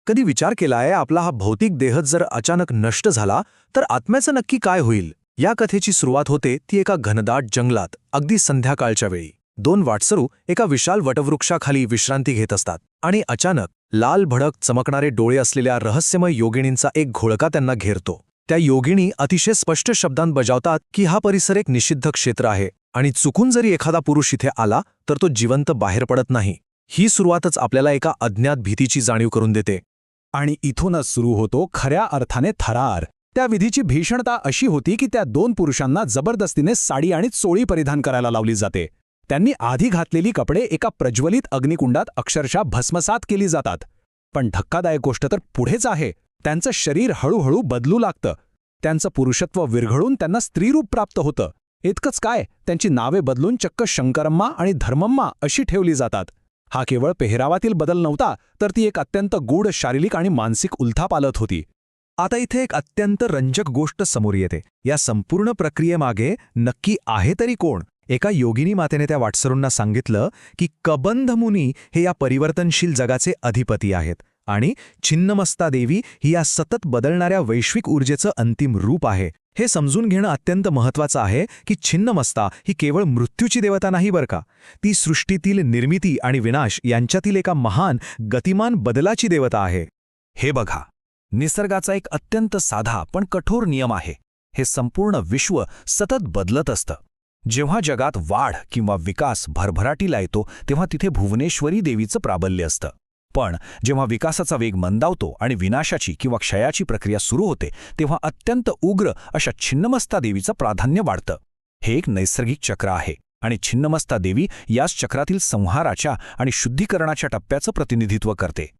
कधी विचार केलाय आपला हा भौतिक देह जर अचानक नष्ट झाला तर आत्म्याचं नक्की काय होईल? या कथेची सुरुवात होते ती एका घनदाट जंगलात अगदी संध्याकाळच्या वेळी. दोन वाटसरू एका विशाल वटवृक्षाखाली विश्रांती घेत असतात आणि अचानक लाल भडक चमकणारे डोळे असलेल्या रहस्यमय योगिनींचा एक घोळका त्यांना घेरतो. त्या योगिनी अतिशय स्पष्ट शब्दांत बजावतात की हा परिसर एक निषिद्ध क्षेत्र आहे आणि चुकून जरी एखादा पुरुष इथे आला तर तो जिवंत बाहेर पडत नाही. ही सुरुवातच आपल्याला एका अज्ञात भीतीची जाणीव करून देते. आणि इथूनच सुरू होतो खऱ्या अर्थाने थरार. त्या विधीची भीषणता अशी होती की त्या दोन पुरुषांना जबरदस्तीने साडी आणि चोळी परिधान करायला लावली जाते. त्यांनी आधी घातलेली कपडे एका प्रज्वलित अग्निकुंडात अक्षरशः भस्मसात केली जातात. पण धक्कादायक गोष्ट तर पुढेच आहे. त्यांचं शरीर हळूहळू बदलू लागतं. त्यांचं पुरुषत्व विरघळून त्यांना स्त्रीरूप प्राप्त होतं. इतकंच काय, त्यांची नावे बदलून चक्क शंकरम्मा आणि धर्मम्मा अशी ठेवली जातात. हा केवळ पेहरावातील बदल नव्हता, तर ती एक अत्यंत गूढ शारीरिक आणि मानसिक उलथापालथ होती. आता इथे एक अत्यंत रंजक गोष्ट समोर येते. या संपूर्ण प्रक्रियेमागे नक्की आहे तरी कोण? एका योगिनी मातेने त्या वाटसरूंना सांगितलं की कबंध मुनी हे या परिवर्तनशील जगाचे अधिपती आहेत आणि छिन्नमस्ता देवी ही या सतत बदलणाऱ्या वैश्विक ऊर्जेचं अंतिम रूप आहे. हे समजून घेणं अत्यंत महत्त्वाचं आहे की छिन्नमस्ता ही केवळ मृत्यूची देवता नाही बरं का. ती सृष्टीतील निर्मिती आणि विनाश यांच्यातील एका महान गतिमान बदलाची देवता आहे. हे बघा, निसर्गाचा एक अत्यंत साधा पण कठोर नियम आहे. हे संपूर्ण विश्व सतत बदलत असतं. जेव्हा जगात वाढ किंवा विकास भरभराटीला येतो तेव्हा तिथे भुवनेश्वरी देवीचं प्राबल्य असतं. पण जेव्हा विकासाचा वेग मंदावतो आणि विनाशाची किंवा क्षयाची प्रक्रिया सुरू होते तेव्हा अत्यंत उग्र अशा छिन्नमस्ता देवीचं प्राधान्य वाढतं. हे एक नैसर्गिक चक्र आहे आणि छिन्नमस्ता देवी याच चक्रातील संहाराच्या आणि शुद्धीकरणाच्या टप्प्याचं प्रतिनिधित्व करते.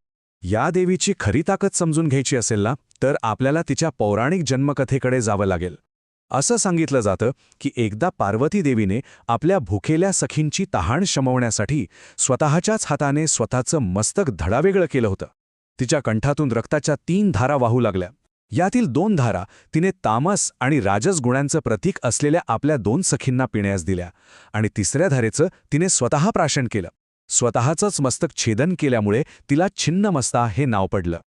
या देवीची खरी ताकद समजून घ्यायची असेल ना, तर आपल्याला तिच्या पौराणिक जन्मकथेकडे जावं लागेल. असं सांगितलं जातं की एकदा पार्वती देवीने आपल्या भुकेल्या सखींची तहान शमवण्यासाठी स्वतःच्याच हाताने स्वतःचं मस्तक धडावेगळं केलं होतं. तिच्या कंठातून रक्ताच्या 3 धारा वाहू लागल्या. यातील 2 धारा तिने तामस आणि राजस गुणांचं प्रतीक असलेल्या आपल्या 2 सखींना पिण्यास दिल्या आणि 3ऱ्या धारेचं तिने स्वतः प्राशन केलं. स्वतःचंच मस्तक छेदन केल्यामुळे तिला छिन्नमस्ता हे नाव पडलं.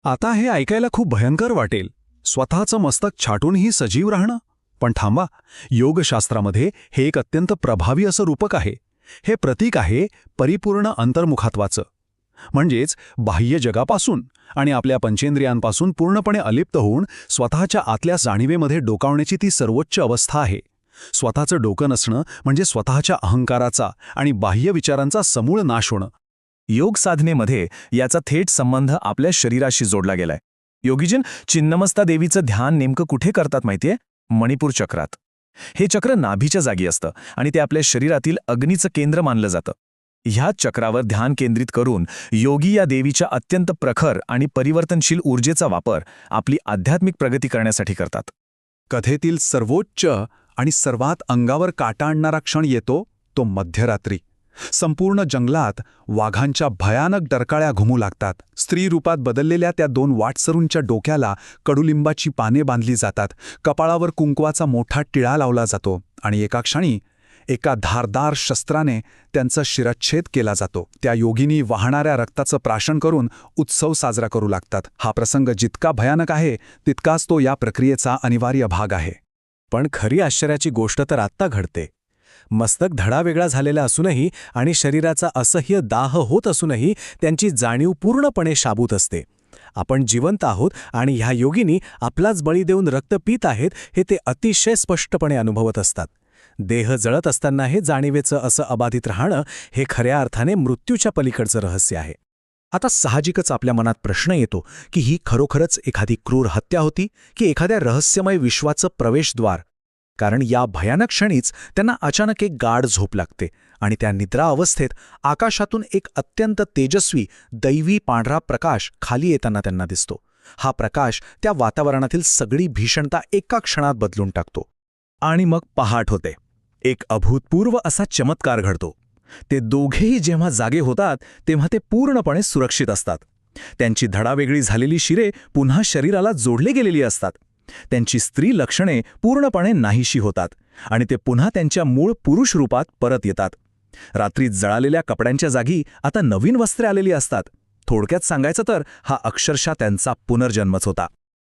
आता हे ऐकायला खूप भयंकर वाटेल, स्वतःचं मस्तक छाटूनही सजीव राहणं. पण थांबा, योगशास्त्रामध्ये हे एक अत्यंत प्रभावी असं रूपक आहे. हे प्रतीक आहे परिपूर्ण अंतर्मुखात्वाचं. म्हणजेच बाह्य जगापासून आणि आपल्या पंचेंद्रियांपासून पूर्णपणे अलिप्त होऊन स्वतःच्या आतल्या जाणीवेमध्ये डोकावण्याची ती सर्वोच्च अवस्था आहे. स्वतःचं डोकं नसणं म्हणजे स्वतःच्या अहंकाराचा आणि बाह्य विचारांचा समूळ नाश होणं. योग साधनेमध्ये याचा थेट संबंध आपल्या शरीराशी जोडला गेलाय. योगीजन छिन्नमस्ता देवीचं ध्यान नेमकं कुठे करतात माहितीये? मणिपूर चक्रात. हे चक्र नाभीच्या जागी असतं आणि ते आपल्या शरीरातील अग्नीचं केंद्र मानलं जातं. ह्याच चक्रावर ध्यान केंद्रित करून योगी या देवीच्या अत्यंत प्रखर आणि परिवर्तनशील ऊर्जेचा वापर आपली आध्यात्मिक प्रगती करण्यासाठी करतात. कथेतील सर्वोच्च आणि सर्वात अंगावर काटा आणणारा क्षण येतो तो मध्यरात्री. संपूर्ण जंगलात वाघांच्या भयानक डरकाळ्या घुमू लागतात. स्त्री रूपात बदललेल्या त्या 2 वाटसरूंच्या डोक्याला कडुलिंबाची पाने बांधली जातात. कपाळावर कुंकवाचा मोठा टिळा लावला जातो आणि एका क्षणी एका धारदार शस्त्राने त्यांचा शिरच्छेद केला जातो. त्या योगिनी वाहणाऱ्या रक्ताचं प्राशन करून उत्सव साजरा करू लागतात. हा प्रसंग जितका भयानक आहे तितकाच तो या प्रक्रियेचा अनिवार्य भाग आहे. पण खरी आश्चर्याची गोष्ट तर आत्ता घडते. मस्तक धडा वेगळा झालेला असूनही आणि शरीराचा असह्य दाह होत असूनही त्यांची जाणीव पूर्णपणे शाबूत असते. आपण जिवंत आहोत आणि ह्या योगिनी आपलाच बळी देऊन रक्त पीत आहेत हे ते अतिशय स्पष्टपणे अनुभवत असतात. देह जळत असताना हे जाणीवेचं असं अबाधित राहणं हे खऱ्या अर्थाने मृत्यूच्या पलीकडचं रहस्य आहे. आता साहजिकच आपल्या मनात प्रश्न येतो की ही खरोखरच एखादी क्रूर हत्या होती की एखाद्या रहस्यमय विश्वाचं प्रवेशद्वार? कारण या भयानक क्षणीच त्यांना अचानक एक गाढ झोप लागते आणि त्या निद्रा अवस्थेत आकाशातून एक अत्यंत तेजस्वी दैवी पांढरा प्रकाश खाली येताना त्यांना दिसतो. हा प्रकाश त्या वातावरणातील सगळी भीषणता एका क्षणात बदलून टाकतो. आणि मग पहाट होते. एक अभूतपूर्व असा चमत्कार घडतो. ते दोघेही जेव्हा जागे होतात तेव्हा ते पूर्णपणे सुरक्षित असतात. त्यांची धडावेगळी झालेली शिरे पुन्हा शरीराला जोडले गेलेली असतात. त्यांची स्त्री लक्षणे पूर्णपणे नाहीशी होतात आणि ते पुन्हा त्यांच्या मूळ पुरुष रूपात परत येतात. रात्री जळालेल्या कपड्यांच्या जागी आता नवीन वस्त्रे आलेली असतात. थोडक्यात सांगायचं तर हा अक्षरशः त्यांचा पुनर्जन्मच होता.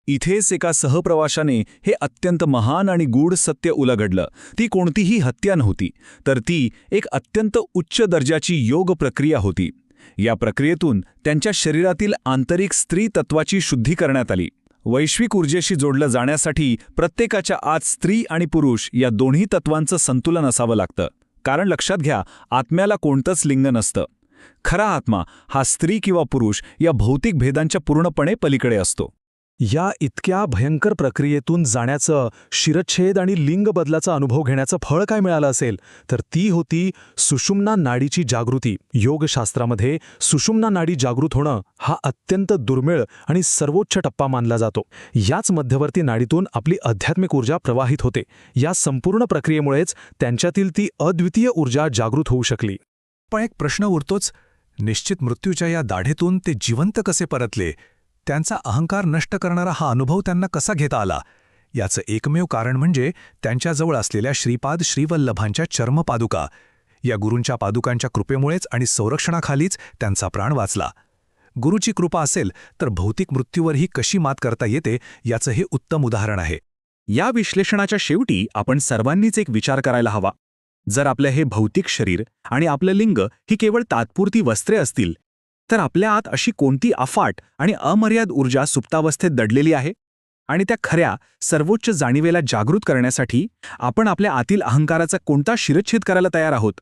इथेच एका सहप्रवाशाने हे अत्यंत महान आणि गूढ सत्य उलगडलं. ती कोणतीही हत्या नव्हती, तर ती एक अत्यंत उच्च दर्जाची योग प्रक्रिया होती. या प्रक्रियेतून त्यांच्या शरीरातील आंतरिक स्त्री तत्वाची शुद्धी करण्यात आली. वैश्विक ऊर्जेशी जोडलं जाण्यासाठी प्रत्येकाच्या आत स्त्री आणि पुरुष या दोन्ही तत्वांचं संतुलन असावं लागतं. कारण लक्षात घ्या, आत्म्याला कोणतंच लिंग नसतं. खरा आत्मा हा स्त्री किंवा पुरुष या भौतिक भेदांच्या पूर्णपणे पलीकडे असतो. या इतक्या भयंकर प्रक्रियेतून जाण्याचं, शिरच्छेद आणि लिंग बदलाचा अनुभव घेण्याचं फळ काय मिळालं असेल, तर ती होती सुषुम्ना नाडीची जागृती. योगशास्त्रामध्ये सुषुम्ना नाडी जागृत होणं हा अत्यंत दुर्मिळ आणि सर्वोच्च टप्पा मानला जातो. याच मध्यवर्ती नाडीतून आपली आध्यात्मिक ऊर्जा प्रवाहित होते. या संपूर्ण प्रक्रियेमुळेच त्यांच्यातील ती अद्वितीय ऊर्जा जागृत होऊ शकली. पण एक प्रश्न उरतोच, निश्चित मृत्यूच्या या दाढेतून ते जिवंत कसे परतले? त्यांचा अहंकार नष्ट करणारा हा अनुभव त्यांना कसा घेता आला? याचं एकमेव कारण म्हणजे त्यांच्याजवळ असलेल्या श्रीपाद श्रीवल्लभांच्या चर्मपादुका. या गुरूंच्या पादुकांच्या कृपेमुळेच आणि संरक्षणाखालीच त्यांचा प्राण वाचला. गुरूची कृपा असेल तर भौतिक मृत्यूवरही कशी मात करता येते याचं हे उत्तम उदाहरण आहे. या विश्लेषणाच्या शेवटी आपण सर्वांनीच एक विचार करायला हवा. जर आपलं हे भौतिक शरीर आणि आपलं लिंग ही केवळ तात्पुरती वस्त्रे असतील, तर आपल्या आत अशी कोणती अफाट आणि अमर्याद ऊर्जा सुप्तावस्थेत दडलेली आहे? आणि त्या खऱ्या, सर्वोच्च जाणीवेला जागृत करण्यासाठी आपण आपल्या आतील अहंकाराचा कोणता शिरच्छेद करायला तयार आहोत?